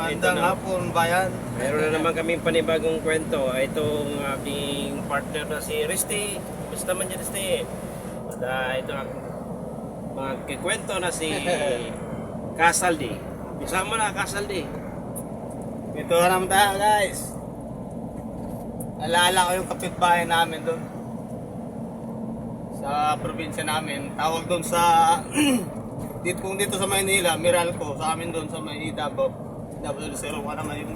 Magandang hapon, bayan. Meron na naman kaming panibagong kwento. Itong aking partner na si Risty. Basta man dyan, Risty. At ito ang magkikwento na si Casaldi. Isama na, Casaldi. Ito naman tayo, guys. Alala ko yung kapitbahay namin doon sa probinsya namin. Tawag doon sa dito sa Maynila, Meralco. Sa amin doon sa may Davao del Sur ka naman yung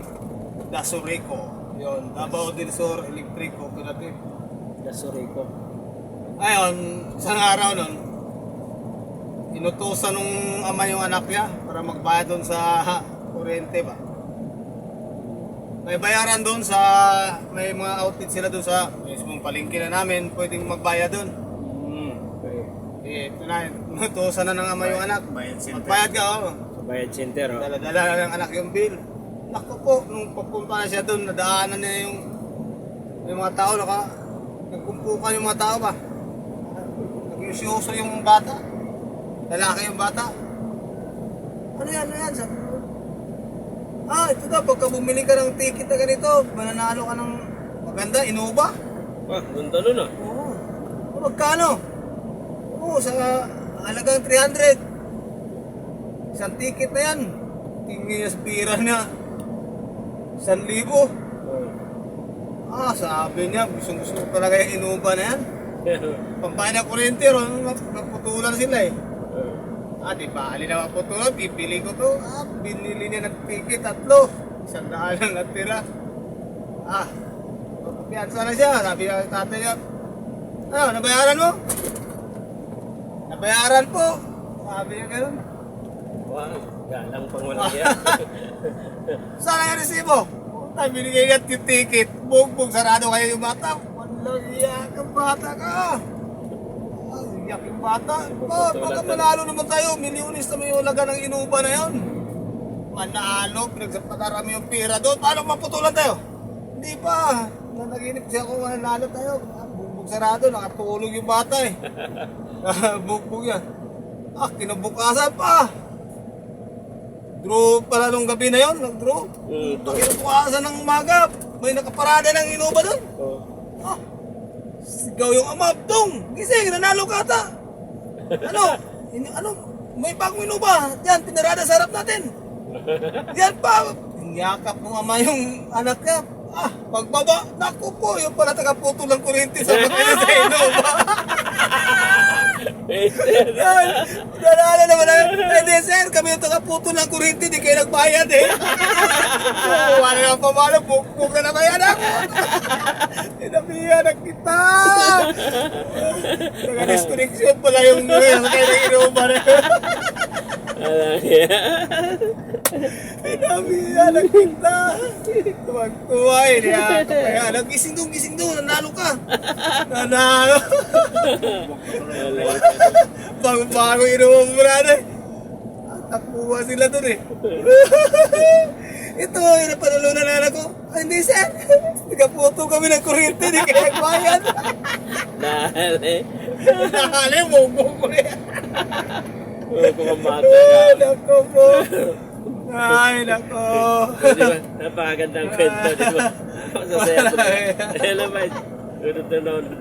Dasurico. Yun, Davao del Sur Electrico. Dasurico. Ngayon, isang araw nun, inutusan nung ama yung anak niya para magbayad doon sa kuryente ba. May bayaran doon sa, may mga outlet sila doon sa mismong palengke na namin, pwedeng magbayad doon. Ito na, inutusan na ng ama yung anak. Magbayad ka, Sa bayad center, oh. Dala-dala ng anak yung bill. Naku po, nung papunta na siya doon, nadaanan niya yung mga tao, nagkumpukan yung mga tao ba. Nag-iusyoso yung bata. Lalaki yung bata. Ano yan? Sabi ko, ito daw, pagka bumili ka ng ticket na ganito, mananalo ka ng maganda, Innova. Ganda nun, ah. Oo. Magkano? Oo, sa halagang 300. Isang ticket na yan. Tingin sa pira niya. 1,000. Sabi niya, gusto ko talaga yung Innova na yan. Pampaya na kuryente, naputulan sila eh. Di ba, alin na maputulan, pipili ko to. Binili niya ng ticket, 3. 100 lang natira. Piyansa na siya, sabi niya tatay niya, nabayaran mo? Nabayaran po. Sabi niya gano'n. Wow, galang pang walang yan. Saan ang resibo? Binigay niya yung ticket. Bugbog, sarado kayo yung bata. Walang iyak ang bata ka. Iyak yung bata. Baka manalo naman tayo. Milyonis naman yung laga ng Innova na yun. Manalo, pinagsapakarami yung pira doon. Paano maputulan tayo? Hindi pa. Nanaginip siya kung manalo tayo. Bugbog sarado, nakatulog yung bata eh. Bugbog yan. Kinabukasan pa. Draw pala nung gabi na yun, nag-draw. Kinabukasan ng umaga, may nakaparada ng Innova doon. Sigaw yung ama, Dong! Gising, nanalo ka ata. Ano, may bagong Innova. Yan, pinarada sa harap natin. Yan pa, inyakap ng ama yung anak niya. Pagbaba, naku po, yung pala taga-putol ng kuryente sa mga sa Innova. Nanalo naman na, sir, kami yung taga-putol ng kuryente, di kayo nagbayad eh. Wala na pamalo, bukbuk na naman ako. Inabihan kita. Naka-disconnection pala yung kayo ng Innova na yun. Inabihan kita. Tuwag-tuwa eh. Kaya nagising doon, nanalo ka. Nanalo. Bago Innova mo na eh. Takbuha sila doon eh. Ito, yung napanalunan na ko. Hindi sir, nagkaputo kami ng kuryente, di kaya nagbayad. Nahali, bugbog ko yan. Kumamata ka. Nako po. Ay, nako. Napakagandang kwento, di ba? Masasaya ko na. Hello, mate. Good afternoon.